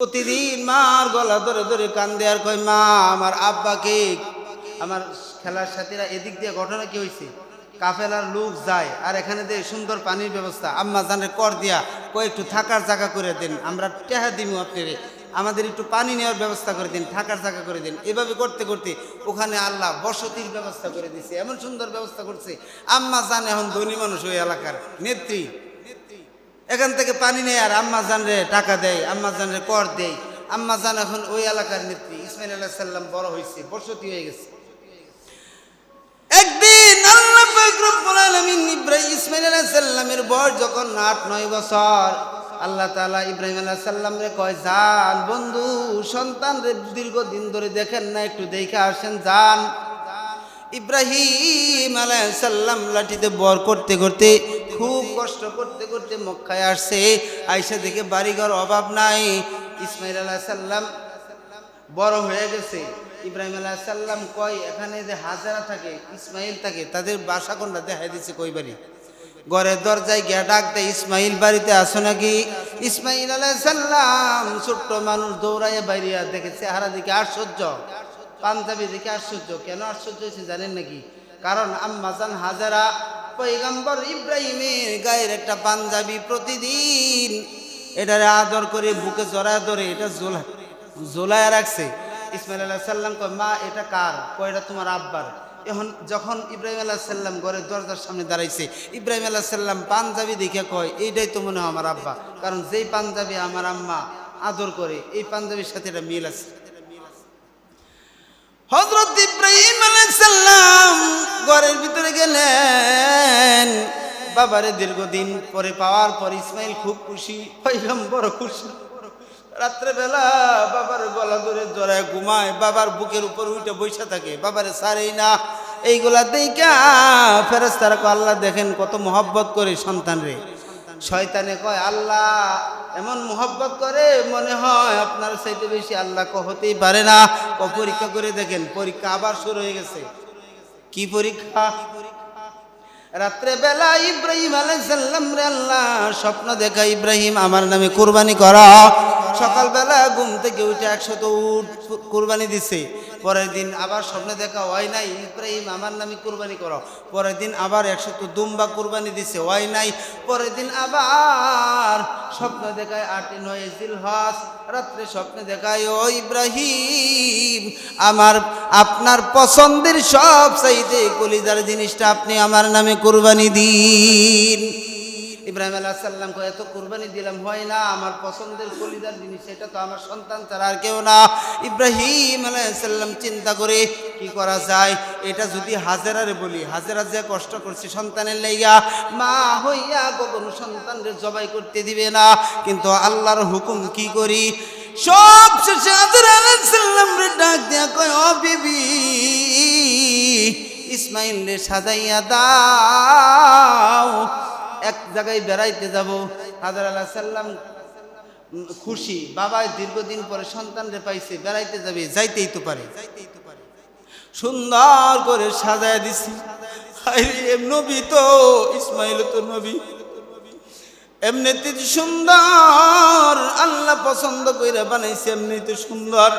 প্রতিদিন মার গলা ধরে ধরে কান্দে আর কয়, মা আমার আব্বাকে। আমার খেলার সাথীরা এদিক দিয়ে ঘটনা কি হয়েছে, কাফেলার লোক যায় আর এখানে দিয়ে সুন্দর পানির ব্যবস্থা, আম্মা জানের কর দিয়া কয় একটু থাকার জায়গা করে দিন, আমরা টেহা দিমু আপনারে, আমাদের একটু পানি নেওয়ার ব্যবস্থা করে দিন, থাকার জায়গা করে দিন। এভাবে করতে করতে ওখানে আল্লাহ বসতির ব্যবস্থা করে দিছে, এমন সুন্দর ব্যবস্থা করছে। আম্মা জান এখন ধনী মানুষ, ওই এলাকার নেত্রী, এখান থেকে পানি নেয় আর আম্মা জানরে টাকা দেয়, আম্মা জানরে কর দেয়। আম্মা জান এখন ওই এলাকার নেত্রী। ইসমাইল আলাইহিস সালাম বড় হয়েছে, বসতি হয়ে গেছে। একদিন আল্লাহ পাক রব্বুল আলামিন ইসমাইল আলাইহিস সালামের বয়স যখন 8-9 বছর, আল্লাহ তাআলা ইব্রাহিম আলাইহিস সালামরে কয়, যান বন্ধু, সন্তান রে দীর্ঘদিন ধরে দেখেন না, একটু দেখে আসেন, যান। ইব্রাহিম আলাইহিস সালাম লাঠিতে বর করতে করতে, খুব কষ্ট করতে করতে মক্কায় আসছে। আইসা দেখে বাড়িঘর অভাব নাই। ইসমাইল আলাইহিস সালাম বড় হয়ে গেছে। ইব্রাহিম আলাইহিস সালাম কয়, এখানে যে হাজারা থাকে, ইসমাইল থাকে, তাদের বাসা কোনটা দেখাই দিচ্ছে, কই বাড়ি। ঘরের দরজায় গিয়া ডাক দেয়, ইসমাইল বাড়িতে আসো নাকি। ইসমাইল আলাইহিস সালাম ছোট্ট মানুষ, দৌড়াইয়া বাইরিয়া দেখে, চেহারা দিকে আশ্চর্য, পাঞ্জাবি দেখে আশ্চর্য। কেন আশ্চর্য হয়েছে জানেন নাকি? কারণ আম্মা জান হাজারা পয়গম্বর ইব্রাহিমের গায়ের একটা পাঞ্জাবি প্রতিদিন এটারে আদর করে বুকে জড়ায় ধরে এটা ঝোলায় রাখছে। ইসমাইল আলাইহিস সালাম কয়, মা এটা কার? কয়, এটা তোমার আব্বার। এখন যখন ইব্রাহিম আলাইহিস সালাম ঘরের দরজার সামনে দাঁড়াইছে, ইব্রাহিম আলাইহিস সালাম পাঞ্জাবি দেখে কয়, এইটাই তো মনে হয় আমার আব্বা, কারণ যেই পাঞ্জাবি আমার আম্মা আদর করে, এই পাঞ্জাবির সাথে এটা মিল আছে। হযরত ইব্রাহিম আলাইহিস সালাম ঘরের ভিতরে গেলেন। বাবারে দীর্ঘদিন পরে পাওয়ার পর ইসমাইল খুব খুশি, পয়গম্বর খুশি। রাত্রেবেলা বাবার গলা ধরে জড়ায় ঘুমায়, বাবার বুকের উপর উঠে বসে থাকে, বাবারে ছাড়েই না। এইগুলা দেখা ফেরেশতারা কয়, আল্লাহ দেখেন কত মহব্বত করে সন্তান রে। শয়তানে কয়, আল্লাহ এমন মোহব্বত করে, মনে হয় আপনার চাইতে বেশি আল্লাহ হতেই পারে না। পরীক্ষা করে দেখেন, পরীক্ষা আবার শুরু হয়ে গেছে। কি পরীক্ষা? রাত্রে বেলা ইব্রাহিম আলাইহিস সালাম রে আল্লাহ স্বপ্ন দেখা, ইব্রাহিম আমার নামে কুরবানি করা। সকালবেলা ঘুম থেকে উঠে 100 উট কুরবানি দিছে। পরের দিন আবার স্বপ্নে দেখা, হয় নাই, ইব্রাহিম আমার নামে কুরবানি করো। পরের দিন আবার 100 দুম্বা কুরবানি দিছে, হয় নাই। পরের দিন আবার স্বপ্ন দেখায় 8-9 জিলহজ। রাত্রে স্বপ্নে দেখায়, ও ইব্রাহিম, আপনার পছন্দের সব চাইতে কলিজার জিনিসটা আপনি আমার নামে কুরবানি দিন। ইব্রাহিম আলাইহিস সালাম কয়, এত কুরবানি দিলাম হয় না, আমার পছন্দের কলিজার জিনিস এটা তো আমার সন্তান ছাড়া আর কেউ না। ইব্রাহিম আলাইহিস সালাম চিন্তা করে কি করা যায়, এটা যদি হাজেরারে বলি, হাজেরা যে কষ্ট করছে সন্তানের লাইগা, মা হইয়া কখনো সন্তানদের জবাই করতে দিবে না, কিন্তু আল্লাহর হুকুম কি করি। সব শেষে হাজেরা আলাইহিস সালাম রে ডাক দিয়া কয়, ও বিবি, ইসমাইল রে সাজাইয়া দাও, এক জায়গায় বেড়াইতে যাব। হাজেরা আলাইহিস সালাম খুশি, বাবা দীর্ঘদিন পরে সন্তানরে পাইছে, বেড়াইতে যাবে, যাইতেই তো পারে। সুন্দর করে সাজায় দিছি। নবী তো, ইসমাইল তো নবী, এমনিতে সুন্দর, আল্লাহ পছন্দ করে বানাইছে, এমনিতে সুন্দর,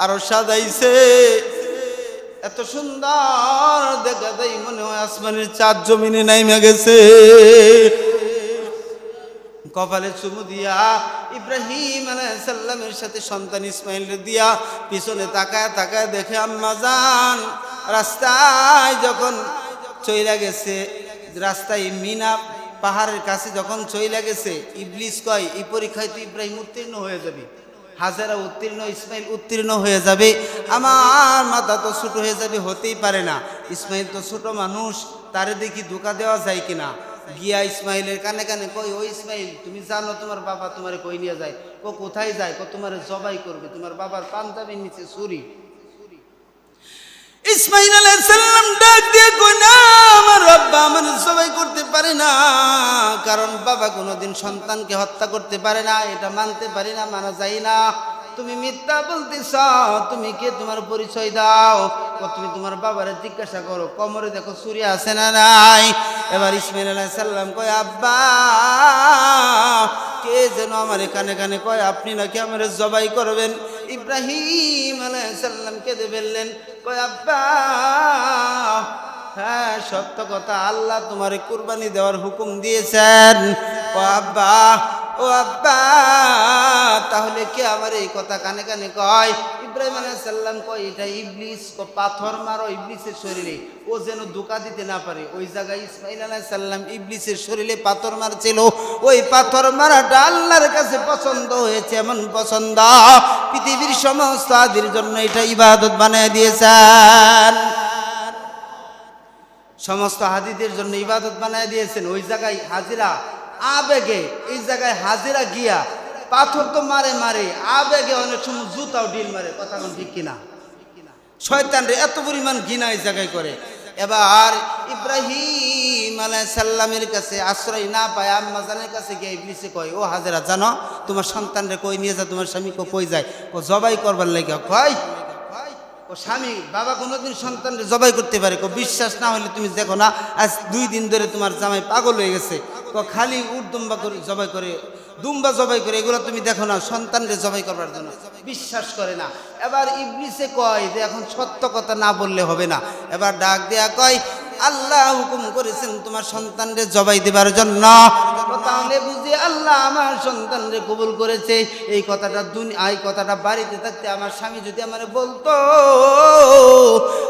আরো সাজাইছে। এত সুন্দর দেখা যায় মনে হয় আসমানের চাঁদ জমিনে নাইমা গেছে। কপালে চুমু দিয়া ইব্রাহিম আলাইহিস সালামের সাথে সন্তান ইসমাইল দিয়া পিছনে তাকায় তাকায় দেখে আম্মা জান রাস্তায় যখন চইলা গেছে, রাস্তায় মিনা পাহাড়ের কাছে যখন চইলা গেছে, ইবলিস কয়, এই পরীক্ষায় তো ইব্রাহিম উত্তীর্ণ হয়ে যাবে, হাজেরা উত্তীর্ণ, ইসমাইল উত্তীর্ণ হয়ে যাবে, আমার মাথা তো ছোট হয়ে যাবে, হতেই পারে না। ইসমাইল তো ছোট মানুষ, তারে দেখি ধোঁকা দেওয়া যায় কিনা। গিয়া ইসমাইলের কানে কানে কই, ও ইসমাইল, তুমি জানো তোমার বাবা তোমারে কই নিয়ে যায়? কোথায় যায়? তোমারে জবাই করবে, তোমার বাবার পাঞ্জাবির নিচে ছুরি। ইসমাইল আলাইহিস সালাম ডাক দিয়ে কই, না, আমার বাবা আমার জবাই করতে পারে না, কারণ বাবা কোনোদিন সন্তানকে হত্যা করতে পারে না, এটা মানতে পারি না, মানা যায় না। তুমি মিথ্যা বলতেছ, তুমি কে, তোমার পরিচয় দাও। তুমি তোমার বাবারে জিজ্ঞাসা করো কোমরে দেখো ছুরি আছে না নাই। এবার ইসমাইল আলাইহিস সালাম কয় আব্বা কে যেন আমার কানে কানে কয় আপনি নাকি আমারে জবাই করবেন। ইব্রাহিম আলাইহিস সালাম কেঁদে ফেললেন, কয় আব্বা হ্যাঁ সত্য কথা, আল্লাহ তোমারে কুরবানি দেওয়ার হুকুম দিয়েছেন। ও আব্বা, ও আব্বা তাহলে কে আমার এই কথা কানে কানে কয়? ইব্রাহিম আলাইহিস সালাম কয় এটা ইবলিস, পাথর মারো ইবলিসের শরীরে, ও যেন ধোঁকা দিতে না পারে। ওই জায়গায় ইসমাইল আলাইহিস সালাম ইবলিসের শরীরে পাথর মারছিল। ওই পাথর মারাটা আল্লাহর কাছে পছন্দ হয়েছে, এমন পছন্দ পৃথিবীর সমস্ত আদির জন্য এটা ইবাদত বানিয়ে দিয়েছেন, সমস্ত হাজিদের জন্য ইবাদত বানিয়ে দিয়েছেন। ওই জায়গায় হাজিরা আবেগে, এই জায়গায় হাজিরা গিয়া পাথর তো মারে মারে, আবেগে অনেক সময় জুতাও ডিল মারে, কথা কোন ঠিক কিনা? শয়তান রে এত পরিমাণ ঘৃণা এই জায়গায় করে। এবার ইব্রাহিম আলাইহিস সালামের কাছে আশ্রয় না পায় আম্মা জানের কাছে গিয়ে ইবলিসে কয়, ও হাজেরা জানো তোমার সন্তান রে কই নিয়ে যা, তোমার স্বামী কই যায়? ও জবাই করবার লাগে। কয় ও স্বামী বাবা কোনোদিন সন্তানরে জবাই করতে পারে? বিশ্বাস না হলে তুমি দেখো না, আজ 2 দিন ধরে তোমার জামাই পাগল হয়ে গেছে, খালি উট দুম্বা করে জবাই করে, দুম্বা জবাই করে, এগুলো তুমি দেখো না সন্তানরে জবাই করবার জন্য? বিশ্বাস করে না। এবার ইবলিসে কয় যে এখন সত্য কথা না বললে হবে না। এবার ডাক দেয়া কয় আল্লাহ হুকুম করেছেন তোমার সন্তানরে জবাই দেবার জন্য, তাহলে বুঝি আল্লাহ আমার সন্তানরে কবুল করেছে। এই কথাটা বাড়িতে থাকতে আমার স্বামী যদি আমারে বলতো,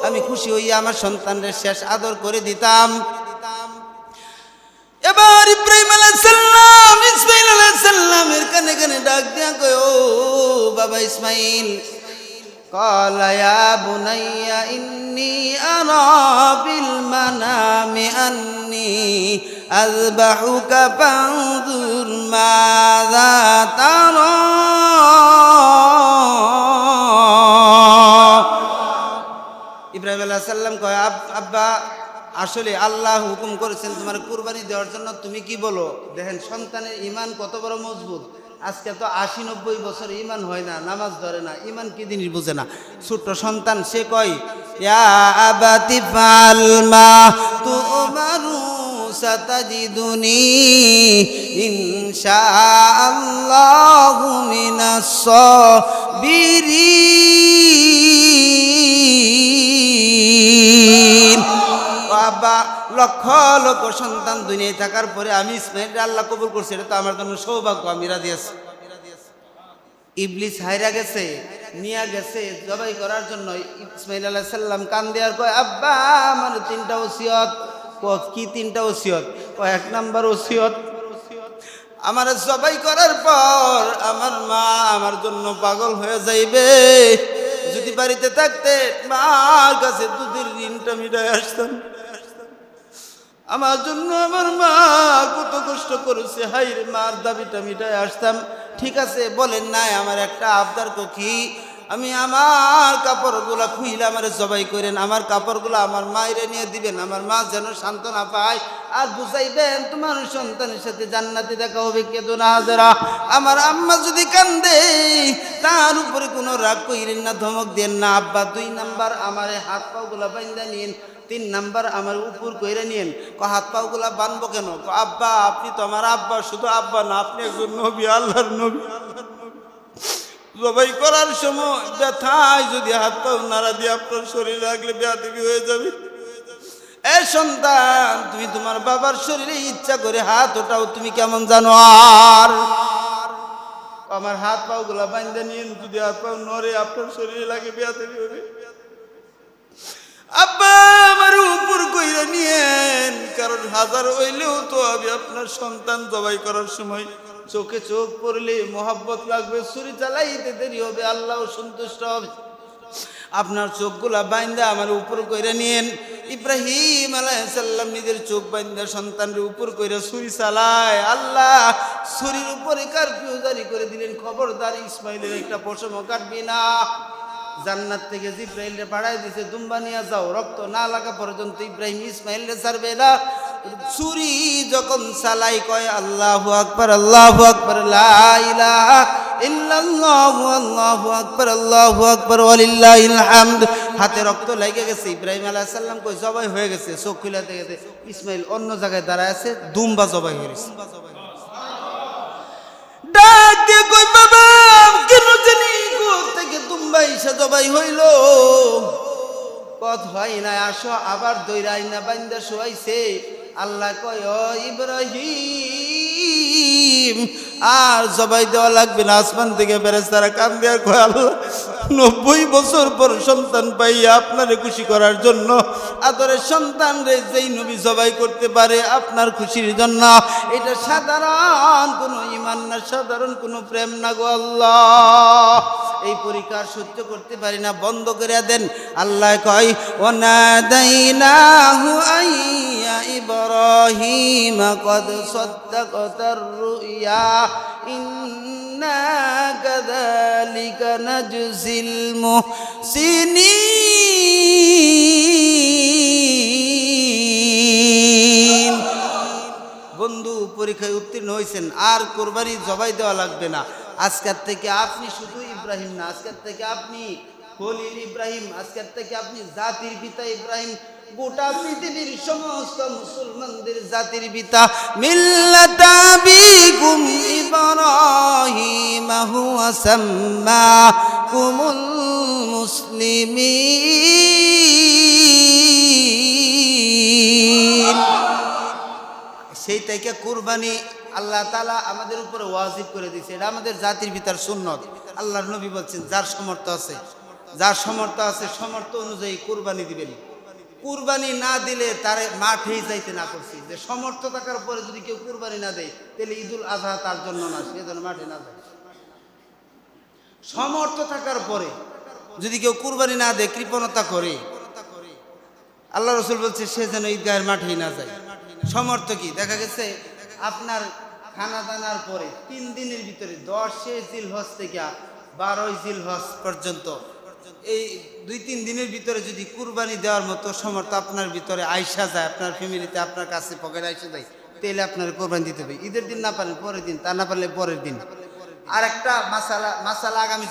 আমি খুশি হইয়া আমার সন্তানরে শেষ আদর করে দিতাম। এবার ইব্রাহিম আলাইহিস সালাম ইসমাইল আলাইহিস সালামের কানে কানে ডাক দিয়া কয়, ও বাবা ইসমাইল, قال يا بني إني أرى بالمنام أني أذبحك فانظر ماذا ترى। ইব্রাহিম আলাইহিস সালাম কয় আব্বা আসলে আল্লাহ হুকুম করেছেন তোমার কুরবানি দেওয়ার জন্য, তুমি কি বলো? দেখেন সন্তানের ঈমান কত বড় মজবুত। আজকে তো 80-90 বছর ঈমান হয় না, নামাজ ধরে না, ঈমান কি জিনিস বুঝে না। ছোট্ট সন্তান সে কয় ইয়া আবাতি ফাল মা তুমারু সাতাজিদুনি ইনশাআল্লাহু মিনাস সাবিরিন। বাবা লক্ষ লক্ষ সন্তান দুনিয়ায় থাকার পরে আমি ইসমাইলকে আল্লাহ কবুল করছি, এটা তো আমার জন্য সৌভাগ্য, আমি রাজি আছি। ইবলিস হায়রা গেছে, নিয়ে গেছে জবাই করার জন্য। ইসমাইল আলাইহিস সালাম কান দেয়ার কয় আব্বা আমার 3টা ওসিয়ত। কি 3টা ওসিয়ত? 1 নাম্বার ওসিয়ত, আমার জবাই করার পর আমার মা আমার জন্য পাগল হয়ে যাইবে, যদি বাড়িতে থাকতে মার কাছে দুধের ঋণটা মিটাই আসতাম। আমার জন্য আমার মা কত কষ্ট করেছে, হাই রে মার দাবিটা মিটাই আসতাম। ঠিক আছে বলেন নাই, আমার একটা আবদার কি, আমি আমার কাপড়গুলা খুইলে আমার জবাই করেন, আমার কাপড়গুলো আমার মায়েরে নিয়ে দিবেন, আমার মা যেন সান্ত্বনা পায়, আর বুঝাইবেন তোমার সন্তানের সাথে জান্নাতে দেখা হবে, কেঁদো না হাজেরা। আমার আম্মা যদি কান্দে তার উপরে কোনো রাগ কইরেন না, ধমক দেন না। আব্বা 2 নাম্বার আমার হাত পাগুলা বাইন্দা নিন, 3 নাম্বার আমার উপর কইরে নিন। হাত পাগুলা বানবো কেন? আব্বা আপনি তো আমার আব্বা, শুধু আব্বা না, আপনি একজন নবী, আল্লাহর নবী। জবাই করার সময় ব্যথায় যদি হাত পাও নাড়া দিয়ে আপনার শরীরে লাগলে বেয়াদবি হয়ে যাবে। এ সন্তান, তুমি তোমার বাবার শরীরে ইচ্ছা করে হাত ওঠাও, তুমি কেমন জানো? আর আমার হাত পাও গুলা বান্ধে নিন, যদি হাত পাও নড়ে আপনার শরীরে লাগে বেয়াদবি হবে। আব্বা আমার উপর কইরা নিয়েন, কারণ হাজার হইলেও তো আমি আপনার সন্তান জবাই করার সময় চোখে চোখ পড়লে মোহাব্বত লাগবে, ছুরি চালাইতে দেরি হবে, আল্লাহ সন্তুষ্ট হবে। আপনার চোখগুলা বাইন্দা আমার উপর কইরা নিয়েন। ইব্রাহিম আলাইহিস সালাম নিজের চোখ বাইন্দা সন্তানের উপর কইরা ছুরি চালায়। আল্লাহ ছুরির উপরে কারফিউ জারি করে দিলেন, খবরদার ইসমাইলের একটা পশমও কাটবি না। জান্নাত থেকে জিব্রাইলরে পাঠায় দিছে, দুম্বা নিয়ে যাও, রক্ত না লাগা পর্যন্ত ইব্রাহিম ইসমাইলরে ছাড়বে না। ছুরি যখন চালাই কয় আল্লাহু আকবার, আল্লাহু আকবার, লা ইলাহা ইল্লাল্লাহু, আল্লাহু আকবার, আল্লাহু আকবার, ওয়ালিল্লাহিল হামদ। হাতে রক্ত লেগে গেছে। ইব্রাহিম আলাইহিস সালাম কই জবাই হয়ে গেছে, চোখ খুলে দেখে ইসমাইল অন্য জায়গায় দাঁড়ায় আছে, দুম্বা জবাই হয়ে গেছে। ডাক দিয়ে কই বাবা কেন জানি কোথ থেকে দুম্বা ইসা জবাই হইল, কত হয় না, আসো আবার দইরাই না বান্দা শোয়াইছে। আল্লাহ কয় ও ইব্রাহিম আর জবাই দেওয়া লাগবে না। আসমান থেকে ফেরেশতারা কান দিয়ে কয় আল্লাহ 90 বছর পর সন্তান পাইয়া আপনারে খুশি করার জন্য আদরের সন্তান রে যেই নবী জবাই করতে পারে আপনার খুশির জন্য, এটা সাধারণ কোনো ঈমান না, সাধারণ কোনো প্রেম না গো আল্লাহ। এই পরীক্ষা সহ্য করতে পারি না, বন্ধ করে দেন। আল্লাহ কয় ওয়ানাদাইনাহু আইয়া ইব্রাহিম কদ সাদ্দাকতার রুইয়া ইন্না কাযালিকা নাজজিল মুহসিনিন। বন্ধু পরীক্ষায় উত্তীর্ণ হয়েছেন, আর কোরবানি জবাই দেওয়া লাগবে না। আজকের থেকে আপনি শুধু ইব্রাহিম না, আজকের থেকে আপনি খলিল ইব্রাহিম, আজকের থেকে আপনি জাতির পিতা ইব্রাহিম, গোটা পৃথিবীর সমস্ত মুসলমানদের জাতির পিতা। মিল্লাতা বিকুম ইব্রাহিম হুয়া সাম্মাকুমুল মুসলিমিন। সেই থেকে কুরবানি আল্লাহ তাআলা আমাদের উপরে ওয়াজিব করে দিয়েছে, এটা আমাদের জাতির পিতার সুন্নত। আল্লাহর নবী বলছেন যার সামর্থ্য আছে, যার সামর্থ্য আছে সামর্থ্য অনুযায়ী কুরবানি দিবেন। কুরবানি না দিলে তারে মাঠেই যাইতে না করছি, যে সামর্থ্য থাকার পরে যদি কেউ কুরবানি না দেয় তাহলে ঈদুল আজহা তার জন্য না, সে যেন মাঠে না যায়। সামর্থ্য থাকার পরে যদি কেউ কুরবানি না দেয়, কৃপণতা করে, আল্লাহ রাসূল বলছে সে যেন ঈদগাহের মাঠেই না যায়। সামর্থ্য কি দেখা গেছে আপনার খানা দানার পরে 3 দিনের ভিতরে 10 জিলহজ থেকে 12 জিলহজ পর্যন্ত এই 2-3 দিনের ভিতরে যদি কুরবানি দেওয়ার মতো সামর্থ্য আপনার ভিতরে আইসা যায়, আপনার ফ্যামিলিতে আপনার কাছে পকেটে আইসা যায়, তাহলে আপনার কোরবানি দিতে হবে। ঈদের দিন না পারেন পরের দিন, তা না পারলে পরের দিন। আর একটা মাসালা আগামী